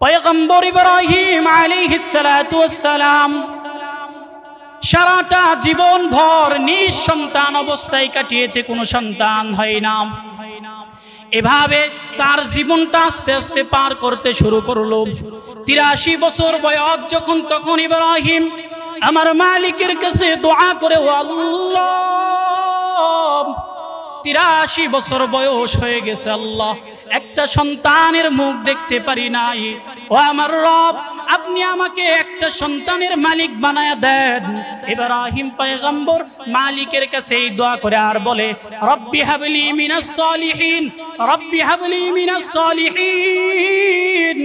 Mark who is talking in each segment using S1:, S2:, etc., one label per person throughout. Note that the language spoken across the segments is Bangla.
S1: পয়গম্বর ইব্রাহিম আলাইহিস সালাতু ওয়াস সালাম সারাটা জীবন ভর নিঃসন্তান অবস্থায় কাটিয়েছে, কোনো সন্তান হয় না। এভাবে তার জীবনটা আস্তে আস্তে পার করতে শুরু করলো। ৮৩ বছর বয়স যখন, তখন ইব্রাহিম আমার মালিকের কাছে দোয়া করে, ও আল্লাহ, ৮৩ বছর বয়স হয়ে গেছে, আল্লাহ একটা সন্তানের মুখ দেখতে পারি নাই। ও আমার রব, আপনি আমাকে একটা সন্তানের মালিক বানায়া দেন। ইব্রাহিম পয়গম্বর মালিকের কাছে এই দোয়া করে আর বলে, রব্বি হাবলি মিনাস সলিহিন, রব্বি হাবলি মিনাস সলিহিন।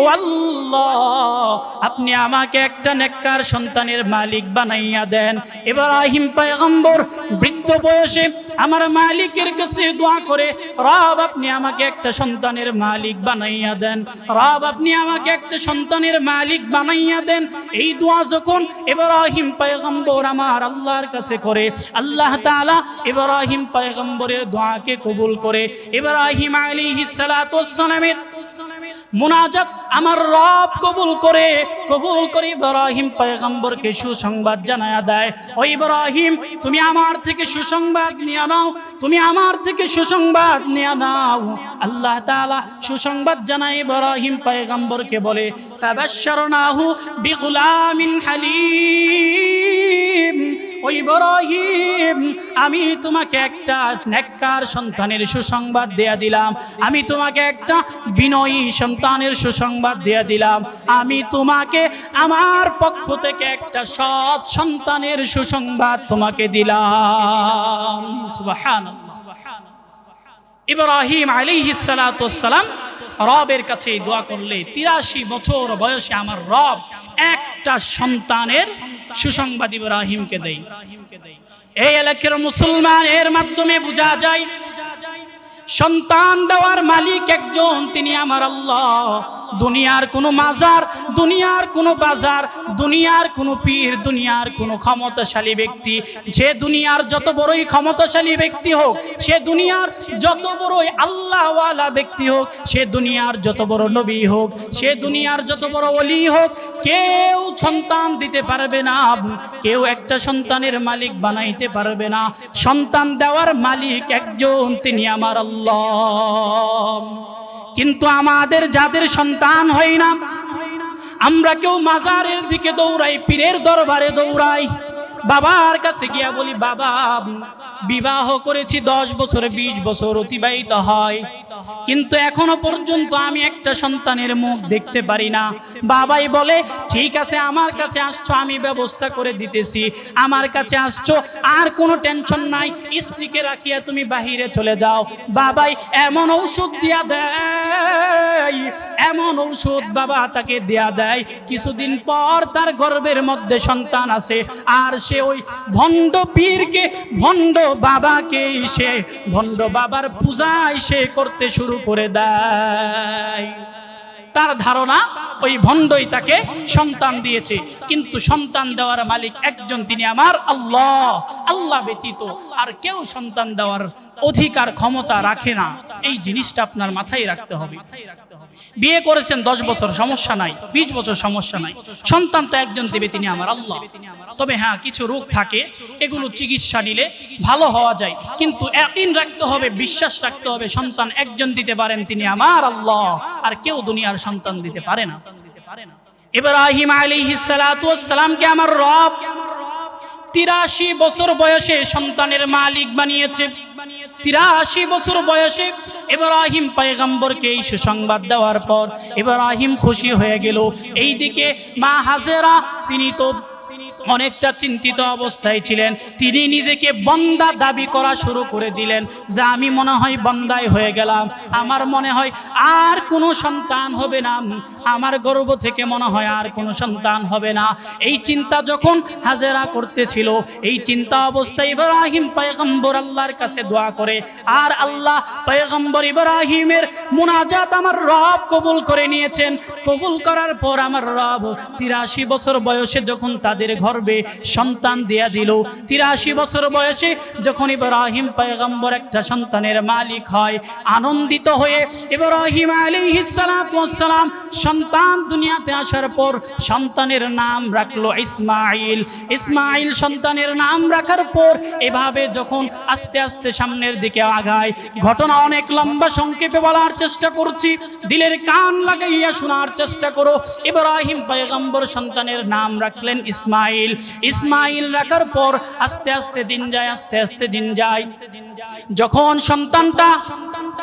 S1: ও আল্লাহ, আপনি আমাকে একটা নেককার সন্তানের মালিক বানাইয়া দেন। ইব্রাহিম পয়গম্বর বৃদ্ধ বয়সে আমার মালিকের কাছে দোয়া করে, রব আপনি আমাকে একটা সন্তানের মালিক বানাইয়া দেন, রব আপনি আমাকে একটা সন্তানের মালিক বানাইয়া দেন। এই দোয়া যখন ইব্রাহিম পয়গম্বর আমার আল্লাহর কাছে করে, আল্লাহ তাআলা ইব্রাহিম পয়গম্বরের দোয়াকে কবুল করে। ইব্রাহিম আলাইহিস সালাতু ওয়াস সালামের মুনাজাত আমার রব কবুল করে ইব্রাহিম পয়গম্বরকে সুসংবাদ জানায়া দেয়, ও ইব্রাহিম, তুমি আমার থেকে সুসংবাদ নিয়ে নাও, তুমি আমার থেকে সুসংবাদ নিয়ে নাও। আল্লাহ তাআলা সুসংবাদ জানায় ইব্রাহিম পয়গম্বরকে, বলে ফাবাশশারনাহু বিগুলামিন হালিম। ও ইব্রাহিম, আমি তোমাকে একটা নেককার সন্তানের সুসংবাদ দেয়া দিলাম, আমি তোমাকে একটা বিনয়ী সন্তানের সুসংবাদ দেয়া দিলাম, আমি তোমাকে আমার পক্ষ থেকে একটা সৎ সন্তানের সুসংবাদ তোমাকে দিলাম। সুবহানাল্লাহ। ইব্রাহিম আলাইহিস সালাতু ওয়াস সালাম রবের কাছে দোয়া করলে ৮৩ বছর বয়সে আমার রব একটা সন্তানের সুসংবাদ ইব্রাহিমকে দেয়। এই এলাকার মুসলমান, এর মাধ্যমে বোঝা যায় সন্তান দেওয়ার মালিক একজন, তিনি আমার আল্লাহ। দুনিয়ার কোনো মাজার, দুনিয়ার কোনো বাজার, দুনিয়ার কোনো পীর, দুনিয়ার কোনো ক্ষমতাশালী ব্যক্তি, সে দুনিয়ার যত বড়ই ক্ষমতাশালী ব্যক্তি হোক, সে দুনিয়ার যত বড়ই আল্লাহওয়ালা ব্যক্তি হোক, সে দুনিয়ার যত বড় নবী হোক, সে দুনিয়ার যত বড় ওলি হোক, কেউ সন্তান দিতে পারবে না, কেউ একটা সন্তানের মালিক বানাইতে পারবে না। সন্তান দেওয়ার মালিক একজন, তিনি আমার আল্লাহ। কিন্তু আমাদের যাদের সন্তান হয় না, আমরা কেউ মাজারের দিকে দৌড়াই, পীরের দরবারে দৌড়াই, বাবার কাছে গিয়া বলি, বাবা বিবাহ করেছি 10 বছর 20 বছর অতিবাহিত হয়, কিন্তু এখনো পর্যন্ত আমি একটা সন্তানের মুখ দেখতে পারি না। বাবাই বলে, ঠিক আছে, আমার কাছে আসছো, আমি ব্যবস্থা করে দিতেছি, আমার কাছে আসছো, আর কোনো টেনশন নাই, স্ত্রীকে রাখিয়া তুমি বাহিরে চলে যাও। বাবাই এমন ঔষধ দিয়া দেয়, এমন ঔষধ বাবা তাকে দেয়া দেয়, কিছুদিন পর তার গর্ভের মধ্যে সন্তান আছে, আর সে ওই ভণ্ড পীরকে, ভণ্ড বাবাকে, সে ভণ্ড বাবার পূজায় সে করতে শুরু করে দেয়। তার ধারণা ওই ভণ্ডই তাকে সন্তান দিয়েছে, কিন্তু সন্তান দেওয়ার মালিক একজন, তিনি আমার আল্লাহ। আল্লাহ ব্যতীত আর কেউ সন্তান দেওয়ার অধিকার ক্ষমতা রাখে না। এই জিনিসটা আপনার মাথায় রাখতে হবে। বিয়ে করেছেন 10 বছর, সমস্যা নাই, 20 বছর, সমস্যা নাই, সন্তান তো একজন দেবে, তিনি আমার আল্লাহ। তবে হ্যাঁ, কিছু রোগ থাকে, এগুলো চিকিৎসা নিলে ভালো হওয়া যায়, কিন্তু ইয়াকিন রাখতে হবে, বিশ্বাস রাখতে হবে, সন্তান একজন দিতে পারেন, তিনি আমার আল্লাহ, আর কেউ দুনিয়ার সন্তান দিতে পারে না। ইব্রাহিম আলাইহিস সালাতু ওয়াস সালামকে আমার রব ৮৩ বছর বয়সে সন্তানের মালিক বানিয়েছে। ৮৩ বছর বয়সে ইব্রাহিম পয়গম্বরকে এই সুসংবাদ দেওয়ার পর ইব্রাহিম খুশি হয়ে গেল। এইদিকে মা হাজেরা, তিনি তো অনেকটা চিন্তিত অবস্থায় ছিলেন, তিনি নিজেকে বন্দা দাবি করা শুরু করে দিলেন, যে আমি মনে হয় বন্দাই হয়ে গেলাম, আমার মনে হয় আর কোনো সন্তান হবে না, আমার গর্ভ থেকে মনে হয় আর কোনো সন্তান হবে না। এই চিন্তা যখন হাজেরা করতেছিল, এই চিন্তা অবস্থায় ইব্রাহিম পয়গম্বর আল্লাহর কাছে দোয়া করে, আর আল্লাহ পয়গম্বর ইব্রাহিমের মুনাজাত আমার রব কবুল করে নিয়েছেন। কবুল করার পর আমার রব ৮৩ বছর বয়সে যখন তাদের ঘর গর্ভে সন্তান দিয়া দিল। 83 বছর বয়সে যখন ইব্রাহিম পয়গম্বর একটা সন্তানের মালিক হয়, আনন্দিত হয়ে ইব্রাহিম আলাইহিস সালাতু ওয়াস সালাম সন্তান দুনিয়াতে আসার পর সন্তানের নাম রাখলো ইসমাইল। ইসমাইল সন্তানের নাম রাখার পর এভাবে যখন আস্তে আস্তে সামনের দিকে আগায়, ঘটনা অনেক লম্বা, সংক্ষেপে বলার চেষ্টা করছি, দিলের কান লাগাইয়া শোনার চেষ্টা করো। ইব্রাহিম পয়গম্বর সন্তানের নাম রাখলেন ইসমাইল। ইসমাইল রাখার পর আস্তে আস্তে দিন যায়, আস্তে আস্তে দিন যায়। যখন সন্তানটা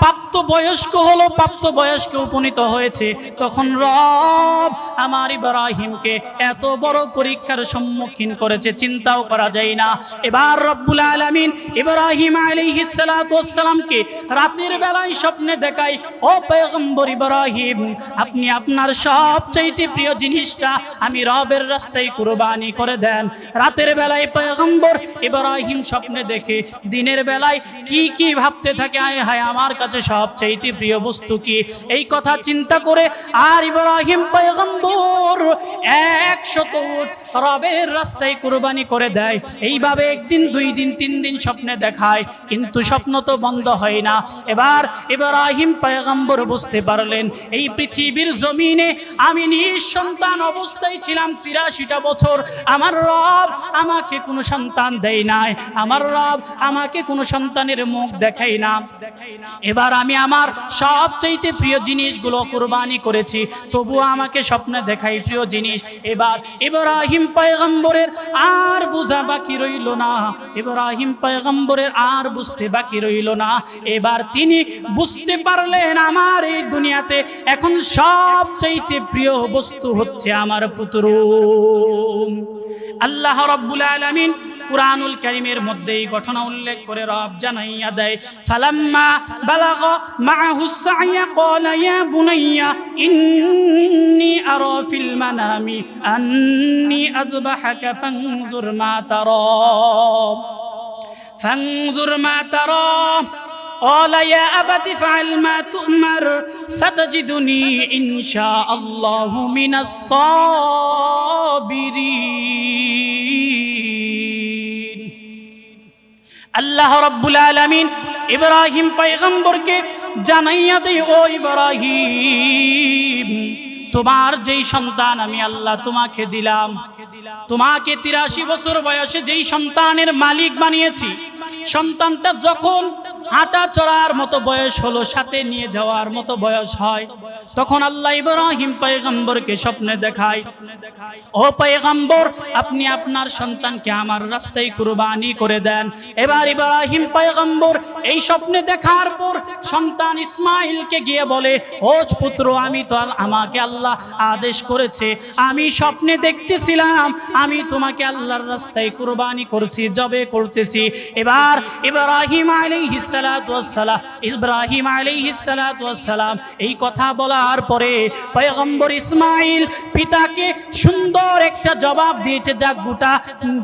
S1: প্রাপ্ত বয়স্ক হলো, প্রাপ্ত বয়স্কে উপনীত হয়েছে, তখন রব আমার ইব্রাহিমকে এত বড় পরীক্ষার সম্মুখীন করেছে, চিন্তাও করা যায় না। এবার রব্বুল আলামিন ইব্রাহিম আলাইহিস সালাতু ওয়াস সালামকে রাতের বেলায় স্বপ্নে দেখায়, ও পয়গম্বর ইব্রাহিম, আপনি আপনার সবচাইতে প্রিয় জিনিসটা আমি রবের রাস্তায় কুরবানি করে দেন। রাতের বেলায় পয়গম্বর ইব্রাহিম স্বপ্নে দেখে, দিনের বেলায় কি কি ভাবতে থাকে, আয় হায় আমার কাছে সবচাইতে প্রিয় বস্তু কি, এই কথা চিন্তা করে আর ইব্রাহিম পয়গম্বর 100 উট রবের রাস্তায় কুরবানি করে দেয়। এইভাবে একদিন, 2 দিন, 3 দিন স্বপ্নে দেখায়, কিন্তু স্বপ্ন তো বন্ধ হয় না। এবার ইব্রাহিম পয়গম্বর বুঝতে পারলেন, এই পৃথিবীর জমিনে আমি নিঃসন্তান অবস্থায় ছিলাম 83টা বছর, আমার রব আমাকে কোনো সন্তান দেয় নাই, আমার রব আমাকে কোনো সন্তানের মুখ দেখাই না। এবার আমি আমার সবচাইতে প্রিয় জিনিসগুলো কুরবানি করেছি, তবুও আমাকে স্বপ্নে দেখাই প্রিয় জিনিস। এবার ইব্রাহিম পয়গম্বরের আর বুঝা বাকি রইল না, ইব্রাহিম পয়গম্বরের আর বুঝতে বাকি রইল না। এবার তিনি বুঝতে পারলেন, আমার এই দুনিয়াতে এখন সবচাইতে প্রিয় বস্তু হচ্ছে আমার পুত্র। আল্লাহ রাব্বুল আলামিন কুরআনুল কারীমের মধ্যে এই ঘটনা উল্লেখ করে রব জানাইয়া দেয়, ফালাম্মা বালাগা মাআহুস সা'য়া ক্বালা ইয়া বুনাইয়া ইন্নী আরা ফিল মানামি আন্নী আযবাহুকা ফানজুর মা তারা ফানজুর মা তারা قال يا أبت افعل ما تؤمر ستجدني إن شاء الله من الصابرين। আল্লাহ রাব্বুল আলামিন ইব্রাহিম পয়গম্বরকে জানাইয়া দেয়, ও ইব্রাহিম, তোমার যেই সন্তান আমি আল্লাহ তোমাকে দিলাম, তোমাকে 83 বছর বয়সে যেই সন্তানের মালিক বানিয়েছি, সন্তানটা যখন হাঁটা চড়ার মতো বয়স হলো, সাথে নিয়ে যাওয়ার মতো বয়স হয়, তখন আল্লাহ ইব্রাহিম পয়গম্বরকে স্বপ্নে দেখায়, ও পয়গম্বর, আপনি আপনার সন্তানকে আমার রাস্তায় কুরবানি করে দেন। এবার ইব্রাহিম পয়গম্বর এই স্বপ্নে দেখার পর সন্তান ইসমাইলকে গিয়ে বলে, ও পুত্র, আমি তো আমাকে আল্লাহ আদেশ করেছে, আমি স্বপ্নে দেখতেছিলাম আমি তোমাকে আল্লাহর রাস্তায় কুরবানি করছি, জবে করতেছি। এবার ইব্রাহিম আলাইহিস সালাতু ওয়াস সালাম এই কথা বলার পরে পয়গম্বর ইসমাইল পিতাকে সুন্দর একটা জবাব দিয়েছে, যা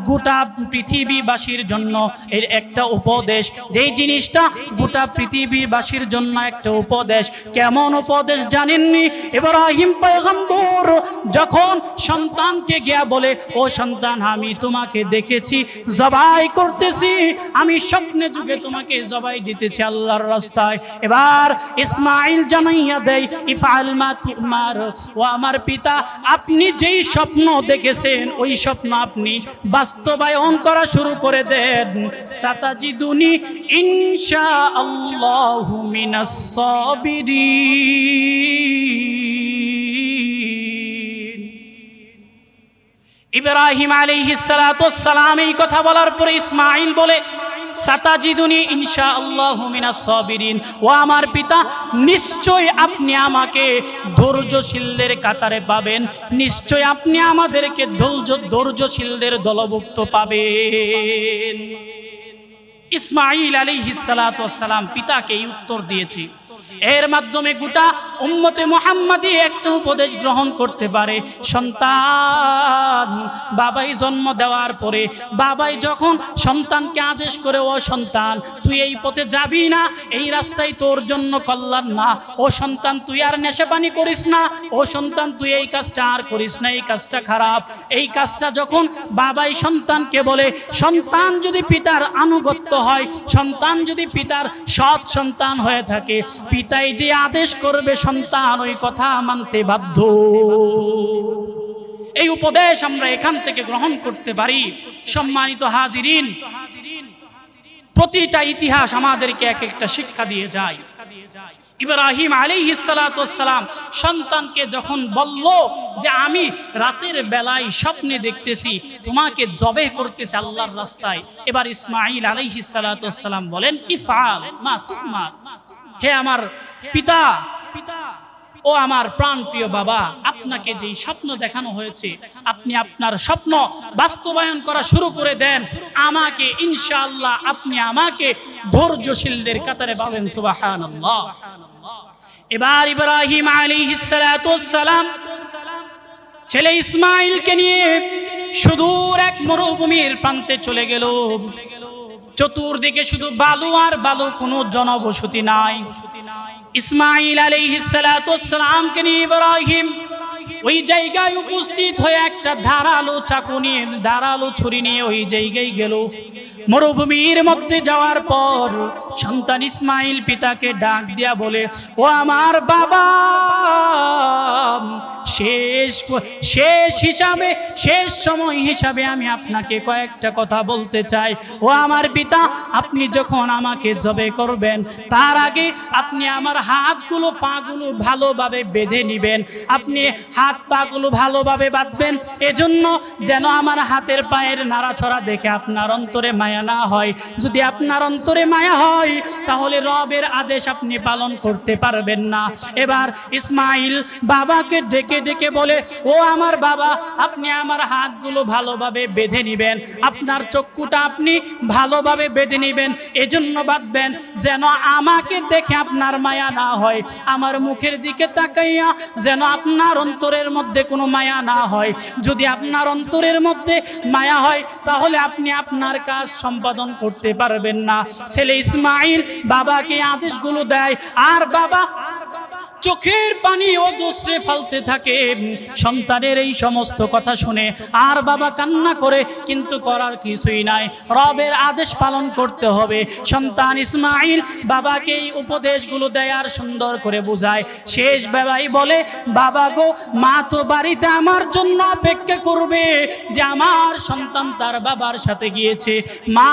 S1: গোটা পৃথিবীবাসীর জন্য এর একটা উপদেশ, যেই জিনিসটা গোটা পৃথিবীবাসীর জন্য একটা উপদেশ। কেমন উপদেশ জানেননি? ইব্রাহিম পয়গম্বর যখন সন্তানকে গিয়া বলে, ও সন্তান, আমি তোমাকে দেখেছি জবাই করতেছি, আমি স্বপ্নে যুগে তোমাকে জবাই দিতেছি আল্লাহর রাস্তায়। এবার ইসমাইল জানাইয়া দেয়, ইফআল মা তুমার, ও আমার পিতা, আপনি যেই স্বপ্ন দেখেছেন ওই স্বপ্ন আপনি বাস্তবায়ন করা শুরু করে দেন। সাতাজিদুনি ইনশাআল্লাহু মিনাস সাবিরিন। ইব্রাহিম আলাইহিস সালাতু ওয়াস সালাম এই কথা বলার পরে ইসমাইল বলে, সাতাজিদুনি ইনশাআল্লাহু মিনাস সাবিরিন, ও আমার পিতা, নিশ্চয় আপনি আমাকে ধৈর্যশীলদের কাতারে পাবেন, নিশ্চয় আপনি আমাদেরকে ধৈর্যশীলদের দলভুক্ত পাবেন। ইসমাইল আলাইহিস সালাতু ওয়াস সালাম পিতাকে এই উত্তর দিয়েছে। এর মাধ্যমে গোটা উম্মতে মুহাম্মাদি একটা উপদেশ গ্রহণ করতে পারে। সন্তান বাবাই জন্ম দেওয়ার পরে বাবাই যখন সন্তানকে আদেশ করে, ও সন্তান তুই এই পথে যাবি না, এই রাস্তায় তোর জন্য কল্যাণ না, ও সন্তান তুই আর নেশা পানি করিস না, ও সন্তান তুই এই কাজটা আর করিস না, এই কাজটা খারাপ। এই কাজটা যখন বাবাই সন্তানকে বলে, সন্তান যদি পিতার আনুগত্য হয়, সন্তান যদি পিতার সৎ সন্তান হয়ে থাকে, পিতাই যে আদেশ করবে সন্তান ওই কথা মানতে বাধ্য। এই উপদেশ আমরা এখান থেকে গ্রহণ করতে পারি। সম্মানিত হাজিরিন, প্রতিটা ইতিহাস আমাদেরকে এক একটা শিক্ষা দিয়ে যায়। ইব্রাহিম আলাইহিস সালাতু ওয়াস সালাম সন্তানকে যখন বলল যে আমি রাতের বেলায় স্বপ্নে দেখতেছি তোমাকে জবেহ করতেছে আল্লাহর রাস্তায়, এবার ইসমাঈল আলাইহিস সালাতু ওয়াস সালাম বলেন ইফআল মা তুমার, হে আমার পিতা, ও আমার প্রাণপ্রিয় বাবা, আপনাকে যেই স্বপ্ন দেখানো হয়েছে আপনি আপনার স্বপ্ন বাস্তবায়ন করা শুরু করে দেন, আমাকে ইনশাআল্লাহ আপনি আমাকে ধৈর্যশীলদের কাতারে পাবেন। সুবহানাল্লাহ। এবার ইব্রাহিম আলাইহিস সালাতু ওয়াস সালাম ছেলে ইসমাঈলকে নিয়ে সুদূর এক মরুভূমির প্রান্তে চলে গেল। চতুর্দিকে শুধু বালু আর বালু, কোনো জনবসতি নাই। ইসমাঈল আলাইহিস সালাতু ওয়াস সালামকে নিয়ে ইব্রাহিম ওই জায়গায় উপস্থিত হয়ে একটা ধারালো চাকু নিয়ে, ধারালো ছুরি নিয়ে ওই জায়গায় গেল। মরুভূমির মধ্যে যাওয়ার পর সন্তান ইসমাঈল পিতাকে ডাক দিয়া বলে, ও আমার বাবা, শেষ হিসাবে, শেষ সময় হিসাবে আমি আপনাকে কয়েকটা কথা বলতে চাই। ও আমার পিতা, আপনি যখন আমাকে জবে করবেন তার আগে আপনি আমার হাতগুলো পাগুলো ভালোভাবে বেঁধে নিবেন। আপনি হাত পাগুলো ভালোভাবে বাঁধবেন, এজন্য যেন আমার হাতের পায়ের নাড়াছড়া দেখে আপনার অন্তরে মায়া না হয়। যদি আপনার অন্তরে মায়া হয় তাহলে রবের আদেশ আপনি পালন করতে পারবেন না। এবার ইসমাঈল বাবাকে ডেকে ডেকে বলে, ও আমার বাবা, আপনি আমার হাতগুলো ভালোভাবে বেঁধে নিবেন, আপনার চক্ষুটা আপনি ভালোভাবে বেঁধে নিবেন, এজন্য বাঁধবেন যেন আমাকে দেখে আপনার মায়া না হয়, আমার মুখের দিকে তাকাইয়া যেন আপনার অন্তরের মধ্যে কোনো মায়া না হয়। যদি আপনার অন্তরের মধ্যে মায়া হয় তাহলে আপনি আপনার কাজ সম্পাদন করতে পারবেন না। ছেলে ইসমাঈল বাবাকে আদেশগুলো দেয়, আর বাবা চোখের পানি অজস্রে ফেলতে থাকে সন্তানের এই সমস্ত কথা শুনে। আর বাবা কান্না করে, কিন্তু করার কিছুই নাই, রবের আদেশ পালন করতে হবে। সন্তান ইসমাঈল বাবাকে এই উপদেশগুলো দেয় আর সুন্দর করে বোঝায়। শেষ বেলায় বলে, বাবা গো, মা তো বাড়িতে আমার জন্য অপেক্ষা করবে যে আমার সন্তান তার বাবার সাথে গিয়েছে। মা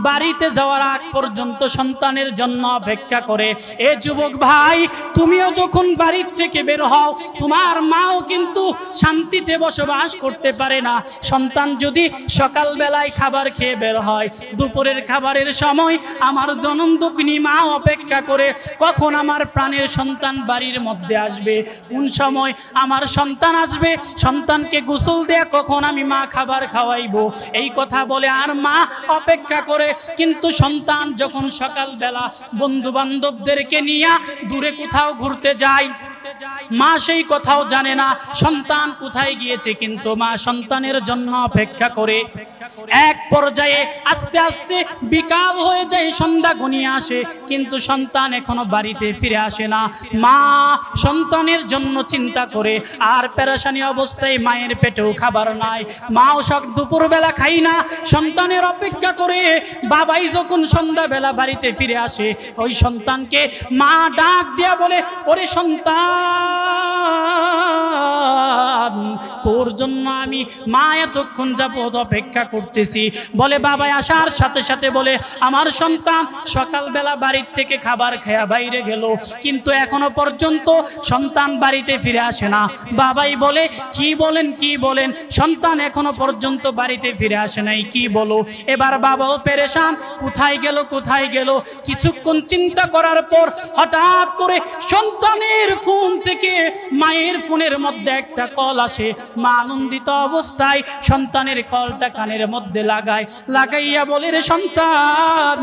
S1: বাড়িতে যাওয়ার আগ পর্যন্ত সন্তানের জন্য অপেক্ষা করে। এ যুবক ভাই, তুমিও যখন বাড়ির থেকে বের হও, তোমার মাও কিন্তু শান্তিতে বসবাস করতে পারে না। সন্তান যদি সকাল বেলায় খাবার খেয়ে বের হয়, দুপুরের খাবারের সময় আমার জনমদুগ্নি মা অপেক্ষা করে কখন আমার প্রাণের সন্তান বাড়ির মধ্যে আসবে, কোন সময় আমার সন্তান আসবে, সন্তানকে গোসল দেয়া কখন আমি মা খাবার খাওয়াইবো, এই কথা বলে আর মা অপেক্ষা করে। কিন্তু সন্তান যখন সকালবেলা বন্ধু বান্ধবদেরকে নিয়ে দূরে কোথাও ঘুরতে যায়, মা সেই কথাও জানে না সন্তান কোথায় গিয়েছে, কিন্তু মা সন্তানের জন্য অপেক্ষা করে। এক পর্যায়ে আস্তে আস্তে বিকাল হয়ে যায়, সন্ধ্যা ঘনিয়ে আসে, কিন্তু সন্তান এখনো বাড়িতে ফিরে আসে না। মা সন্তানের জন্য চিন্তা করে, আর পেরেশানি অবস্থায় মায়ের পেটেও খাবার নাই, মাও দুপুরবেলা খাই না, সন্তানের অপেক্ষা করে। বাবাই যখন সন্ধ্যাবেলা বাড়িতে ফিরে আসে, ওই সন্তানকে মা ডাক দিয়া বলে, ওরে সন্তান, তোর জন্য আমি মা এতক্ষণ যাবত অপেক্ষা করতেছি। বলে বাবা আসার সাথে সাথে বলে, আমার সন্তান সকালবেলা বাড়ির থেকে খাবার খেয়া বাইরে গেল, কিন্তু এখনো পর্যন্ত সন্তান বাড়িতে ফিরে আসে না। বাবাই বলে, কি বলেন, সন্তান এখনো পর্যন্ত বাড়িতে ফিরে আসে নাই, কি বলো? এবার বাবাও পেরেশান, কোথায় গেল। কিছুক্ষণ চিন্তা করার পর হঠাৎ করে সন্তানের ফোন থেকে মায়ের ফোনের মধ্যে একটা কল আসে। মা আনন্দিত অবস্থায় সন্তানের কলটা কানের মধ্যে লাগাইয়া বলে, রে সন্তান,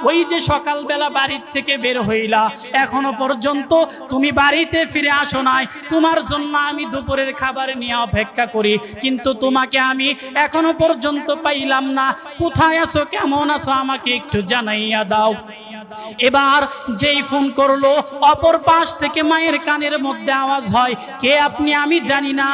S1: ওই যে সকালবেলা বাড়ির থেকে বের হইলা, এখনো পর্যন্ত তুমি বাড়িতে ফিরে আসো নাই। তোমার জন্য আমি দুপুরের খাবার নিয়ে অপেক্ষা করি, কিন্তু তোমাকে আমি এখনো পর্যন্ত পাইলাম না। কোথায় আছো, কেমন আছো, আমাকে একটু জানাইয়া দাও। এবার যেই ফোন করলো, অপর পাশ থেকে মায়ের কানের মধ্যে আওয়াজ হয়, কে আপনি? আমি জানি না,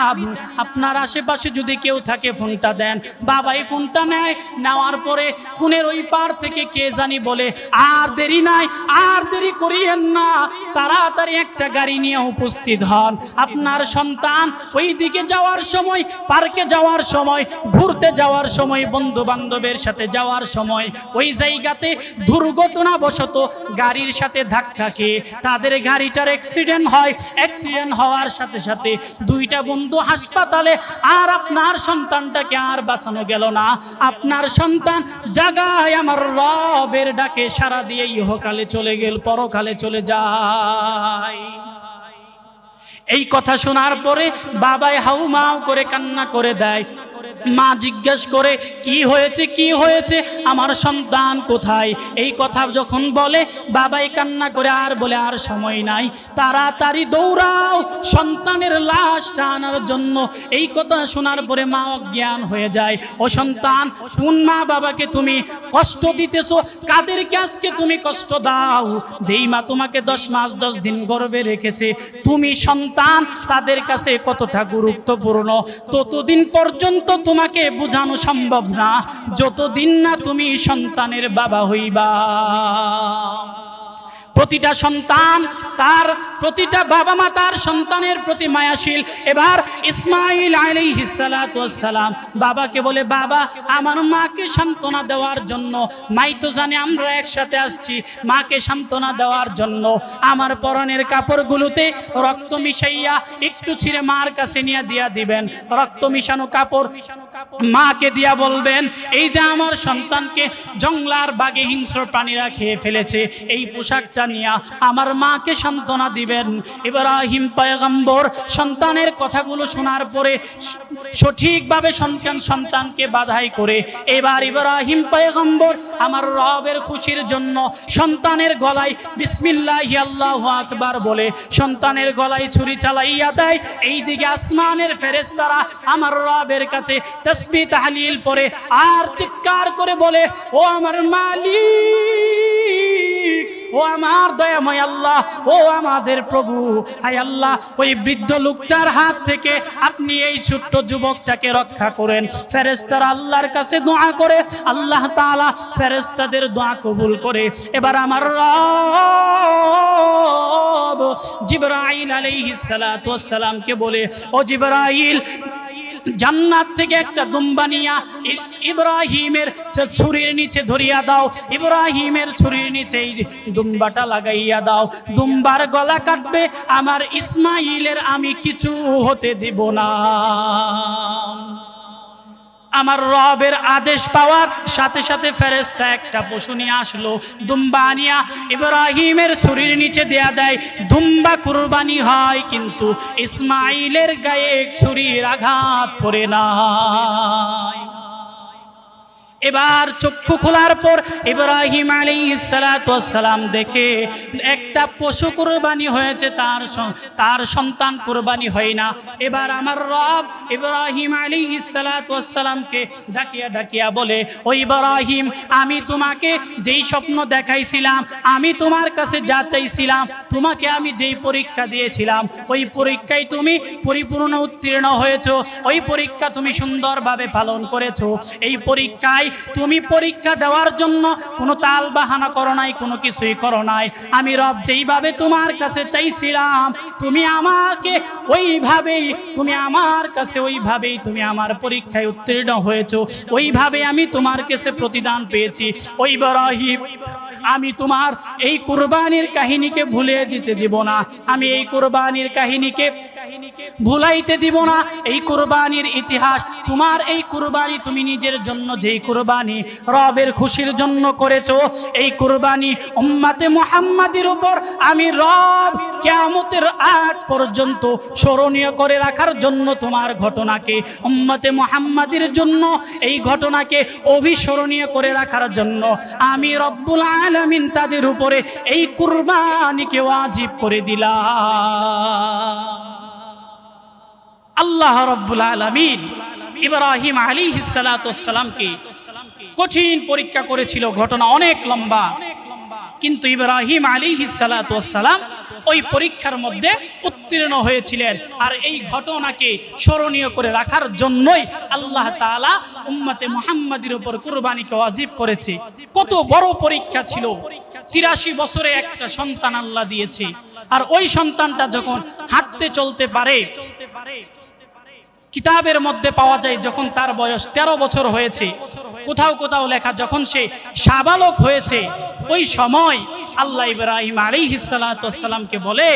S1: আপনার আশেপাশে যদি কেউ থাকে ফোনটা দেন। বাবাই ফোনটা নেয়, নেওয়ার পরে ফোনের ওই পার থেকে কে জানি বলে, আর দেরি নাই, আর দেরি করিয়েন না, তাড়াতাড়ি একটা গাড়ি নিয়ে উপস্থিত হন। আপনার সন্তান ওই দিকে যাওয়ার সময়, পার্কে যাওয়ার সময়, ঘুরতে যাওয়ার সময়, বন্ধু বান্ধবের সাথে যাওয়ার সময় ওই জায়গাতে দুর্ঘটনাবশত গাড়ির সাথে ধাক্কা খেয়ে তাদের গাড়িটার অ্যাক্সিডেন্ট হয়। অ্যাক্সিডেন্ট হওয়ার সাথে সাথে দুইটা বন্ধু হাসপাতালে, আর আপনার সন্তানটাকে আর বাঁচানো গেল না। আপনার সন্তান জাগায় আমার রবের ডাকে সাড়া দিয়ে ইহকালে চলে গেল, পরকালে চলে যায়। এই কথা শোনার পরে বাবাই হাউমাউ করে কান্না করে দেয়। মা জিজ্ঞেস করে, কি হয়েছে, কি হয়েছে, আমার সন্তান কোথায়? এই কথা যখন বলে, বাবাই কান্না করে আর বলে, আর সময় নাই, তাড়াতাড়ি দৌড়াও সন্তানের লাশটা আনার জন্য। এই কথা শোনার পরে মা অজ্ঞান হয়ে যায়। ও সন্তান, কোন মা বাবাকে তুমি কষ্ট দিতেছো? কাদেরকে আজকে তুমি কষ্ট দাও? যেই মা তোমাকে 10 মাস 10 দিন গর্ভে রেখেছে, তুমি সন্তান তাদের কাছে কতটা গুরুত্বপূর্ণ, ততদিন পর্যন্ত তোমাকে বোঝানো সম্ভব না, যতদিন না তুমি সন্তানের বাবা হইবা। প্রতিটা সন্তান তার, প্রতিটা বাবা মা তার সন্তানের প্রতি মায়াশীল। এবার ইসমাইল আলাইহিস সালাতু ওয়াস সালাম বাবাকে বলে, বাবা, আমার মাকে সান্ত্বনা দেওয়ার জন্য, মাই তো জানে আমরা একসাথে আসছি, মাকে সান্ত্বনা দেওয়ার জন্য আমার পরনের কাপড়গুলোতে রক্ত মিশাইয়া একটু ছিঁড়ে মার কাছে নিয়ে দিয়া দিবেন। রক্ত মিশানো কাপড় মাকে দিয়া বলবেন, এই যে আমার সন্তানকে জঙ্গলার বাঘে হিংস্র প্রাণীরা খেয়ে ফেলেছে, এই পোশাকটা নিয়া আমার মাকে সান্ত্বনা দিবেন। ইব্রাহিম পয়গম্বর সন্তানের কথাগুলো শোনার পরে সঠিকভাবে সন্তানকে বাধাই করে, এবার ইব্রাহিম পয়গম্বর আমার রবের খুশির জন্য সন্তানের গলায় বিসমিল্লাহি আল্লাহু আকবার বলে সন্তানের গলায় ছুরি চালাইয়া দেয়। এইদিকে আসমানের ফেরেশতারা আমার রবের কাছে তাসবিহ তাহলিল পড়ে আর চিৎকার করে বলে, ও আমার মালিক, ও আমার দয়াময় আল্লাহ, ও আমাদের প্রভু, হায় আল্লাহ, ওই বৃদ্ধ লোকটার হাত থেকে আপনি এই ছোট্ট যুবকটাকে রক্ষা করেন। ফেরেশতারা আল্লাহর কাছে দোয়া করে, আল্লাহ তাআলা ফেরেশতাদের দোয়া কবুল করে। এবার আমার রব জিবরাইল আলাইহিস সালাতু ওয়াস সালামকে বলে, ও জিবরাইল, জান্নাত থেকে একটা দুম্বা নিয়া ইব্রাহিমের ছুরির নিচে ধরিয়া দাও, ইব্রাহিমের ছুরির নিচে এই দুম্বাটা লাগাইয়া দাও। দুম্বার গলা কাটবে, আমার ইসমাইলের আমি কিছু হতে দিব না। আমার রবের আদেশ পাওয়ার সাথে সাথে ফেরেশতা একটা পশু নিয়ে আসলো, দুম্বা আনিয়া ইব্রাহিমের ছুরির নিচে দেয়া দেয়। দুম্বা কুরবানি হয়, কিন্তু ইসমাইলের গায়ে ছুরির আঘাত পড়ে না। এবার চক্ষু খোলার পর ইব্রাহিম আলাইহিস সালাতু ওয়াস সালাম দেখে একটা পশু কুরবানি হয়েছে, তার সন্তান কুরবানি হয় না। এবার আমার রব ইব্রাহিম আলাইহিস সালাতু ওয়াস সালামকে ডাকিয়া ডাকিয়া বলে, ও ইব্রাহিম, আমি তোমাকে যেই স্বপ্ন দেখাইছিলাম, আমি তোমার কাছে যা চাইছিলাম, তোমাকে আমি যেই পরীক্ষা দিয়েছিলাম, ওই পরীক্ষায় তুমি পরিপূর্ণ উত্তীর্ণ হয়েছো, ওই পরীক্ষা তুমি সুন্দরভাবে পালন করেছো। এই পরীক্ষায় তুমি পরীক্ষা দেওয়ার জন্য কোনো তাল বাহানা করো নাই, কোনো কিছুই করো নাই। আমি রব যেইভাবে তোমার কাছে চাইছিলাম, তুমি আমাকে ওইভাবেই, তুমি আমার কাছে ওইভাবেই তুমি আমার পরীক্ষায় উত্তীর্ণ হয়েছো, ওইভাবে আমি তোমার কাছে প্রতিদান পেয়েছি। ওই ইব্রাহিম, আমি তোমার এই কুরবানির কাহিনীকে ভুলে দিতে দিব না। আমি এই কুরবানির কাহিনীকে ভুলাইতে দিব না। এই কুরবানির ইতিহাস, তোমার এই কুরবানি তুমি নিজের জন্য যেই কুরবানি রবের খুশির জন্য করেছো, এই কুরবানি উম্মতে মুহাম্মাদির উপর আমি রব কিয়ামতের আগ পর্যন্ত স্মরণীয় করে রাখার জন্য তোমার ঘটনাকে, উম্মতে মুহাম্মাদির জন্য এই ঘটনাকে অবিস্মরণীয় করে রাখার জন্য আমি রব্বুল আলামিন তাদের উপরে এই কুরবানিকে ওয়াজিব করে দিলাম। আল্লাহ রব্বুল আলামিন ইব্রাহিম আলাইহিস সালাতু ওয়াস সালামকে কঠিন পরীক্ষা করেছিল। ঘটনা অনেক লম্বা, কিন্তু ইব্রাহিম আলাইহিস সালাতু ওয়াস সালাম ওই পরীক্ষার মধ্যে উত্তীর্ণ হয়েছিলেন। আর এই ঘটনাকে স্মরণীয় করে রাখার জন্যই আল্লাহ তাআলা উম্মতে মুহাম্মাদের উপর কুরবানিকে ওয়াজিব করেছে। কত বড় পরীক্ষা ছিল! 83 বছরে একটা সন্তান আল্লাহ দিয়েছে। আর ওই সন্তানটা যখন হাঁটতে চলতে পারে, কিতাবের মধ্যে পাওয়া যায় যখন তার বয়স 13 বছর হয়েছে, কোথাও কোথাও লেখা যখন সে সাবালক হয়েছে, ওই সময় আল্লাহ ইব্রাহিম আলাইহিস সালাতু ওয়াস সালামকে বলে,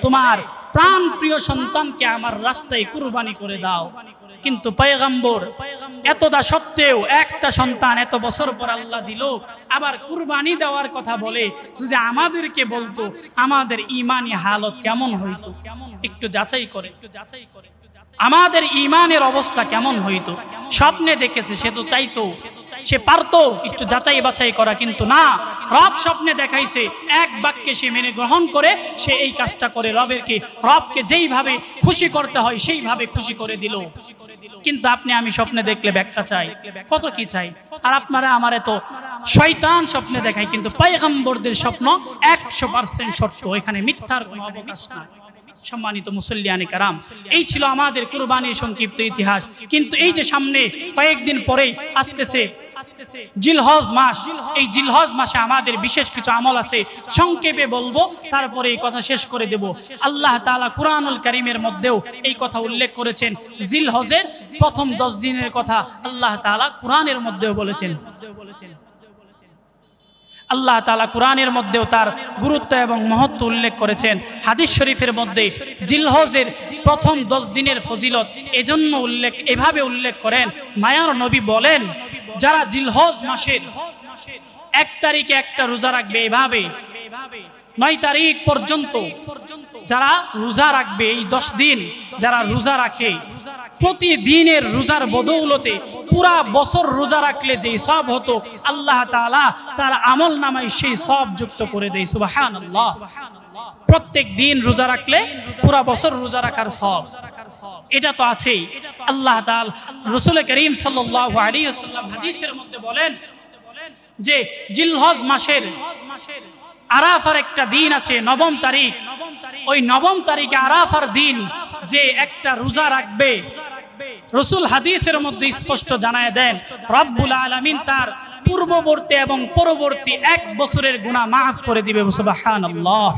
S1: তোমার প্রাণ প্রিয় সন্তানকে আমার রাস্তায় কুরবানি করে দাও। কিন্তু পয়গম্বর এতটা সত্ত্বেও একটা সন্তান এত বছর পর আল্লাহ দিল, আবার কুরবানি দেওয়ার কথা বলে, যদি আমাদেরকে বলতো আমাদের ঈমানি হালত কেমন হইতো, একটু যাচাই করে আমাদের ঈমানের অবস্থা কেমন হইতো। স্বপ্নে দেখেছে, সে তো চাইতো, সে পারতো একটু যাচাই বাছাই করা, কিন্তু না, রব স্বপ্নে দেখাইছে, এক বাক্যে সে মেনে গ্রহণ করে সে এই কাজটা করে রবকে যেইভাবে খুশি করতে হয় সেইভাবে খুশি করে দিল। কিন্তু আপনি আমি স্বপ্নে দেখলে ব্যাখ্যা চাই, কত কি চাই। আর আপনারা আমারে তো শয়তান স্বপ্নে দেখায়, কিন্তু পয়গম্বরদের স্বপ্ন 100% সত্য, এখানে মিথ্যার কোনো অবকাশ নাই। সম্মানিত মুসল্লিয়ানে কারাম, এই ছিল আমাদের কুরবানির সংক্ষিপ্ত ইতিহাস। কিন্তু এই যে সামনে কয়েকদিন পরেই আসতেছে জিলহজ মাস, এই জিলহজ মাসে আমাদের বিশেষ কিছু আমল আছে, সংক্ষেপে বলবো, তারপরে এই কথা শেষ করে দেব। আল্লাহ তাআলা কুরআনুল কারীমের মধ্যেও এই কথা উল্লেখ করেছেন। জিলহজের প্রথম 10 দিনের কথা আল্লাহ তাআলা কুরআনের মধ্যেও বলেছেন। আল্লাহ তাআলা কুরআনের মধ্যেও তার গুরুত্ব এবং মহত্ব উল্লেখ করেছেন। হাদিস শরীফের মধ্যে জিলহজের প্রথম 10 দিনের ফজিলত এজন্য এভাবে উল্লেখ করেন, মায়ার নবী বলেন, যারা জিলহজ মাসের 1 তারিখে একটা রোজা রাখবে, এভাবে 9 তারিখ পর্যন্ত যারা রোজা রাখবে, এই 10 দিন যারা রোজা রাখে, প্রতিদিনের রোজার বদৌলতে পুরা বছর রোজা রাখলে যেই সওয়াব হতো, আল্লাহ তাআলা তার আমল নামায় সেই সওয়াব যুক্ত করে দেয়। সুবহানাল্লাহ। প্রত্যেক দিন রোজা রাখলে পুরা বছর রোজা রাখার সওয়াব, এটা তো আছেই। আল্লাহ তাআলা রাসূল করিম সাল্লাল্লাহু আলাইহি ওয়াসাল্লাম হাদিসের মধ্যে বলেন যে জিলহজ মাসের আরাফার একটা দিন আছে, 9 তারিখ। ওই 9 তারিখে আরাফার দিন যে একটা রোজা রাখবে, রাসূল হাদিসের মধ্যে স্পষ্ট জানায় দেন, রব্বুল আলামিন তার পূর্ববর্তী এবং পরবর্তী 1 বছরের গুনাহ মাফ করে দিবে। সুবহানাল্লাহ।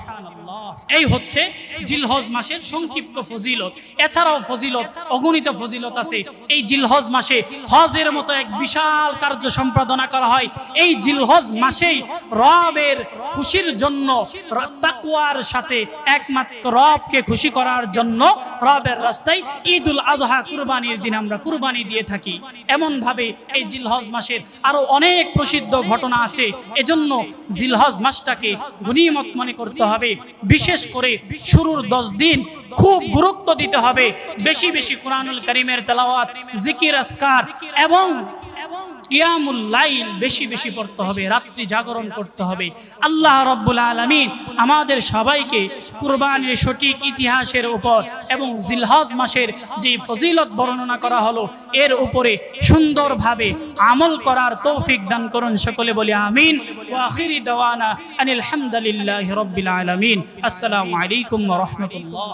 S1: এই হচ্ছে জিলহজ মাসের সংক্ষিপ্ত ফজিলত। এছাড়াও ফজিলত, অগণিত ফজিলত আছে। এই জিলহজ মাসে হজের মতো এক বিশাল কার্য সম্পাদনা করা হয়। এই জিলহজ মাসেই রবের খুশির জন্য, তাকওয়ার সাথে একমাত্র রবকে খুশি করার জন্য রবের রাস্তায় ঈদুল আযহা কুরবানির দিন আমরা কুরবানি দিয়ে থাকি। এমন ভাবে এই জিলহজ মাসের আরো অনেক প্রসিদ্ধ ঘটনা আছে। এজন্য জিলহজ মাসটাকে গনিমত মনে করতে হবে। বিশেষ করে শুরুর 10 দিন খুব গুরুত্ব দিতে হবে। বেশি বেশি কুরআনুল কারীমের তেলাওয়াত, জিকির, আজকার এবং কিয়ামুল লাইল বেশি বেশি পড়তে হবে, রাত্রি জাগরণ করতে হবে। আল্লাহ রাব্বুল আলামিন আমাদের সবাইকে কুরবানির সঠিক ইতিহাসের উপর এবং জিলহজ মাসের যে ফজিলত বর্ণনা করা হলো এর উপরে সুন্দরভাবে আমল করার তৌফিক দান করুন। সকলে বলি আমিন। ওয়া আখিরি দাওয়ানা আনিল হামদুলিল্লাহি রাব্বিল আলামিন। আসসালামু আলাইকুম ওয়া রাহমাতুল্লাহ।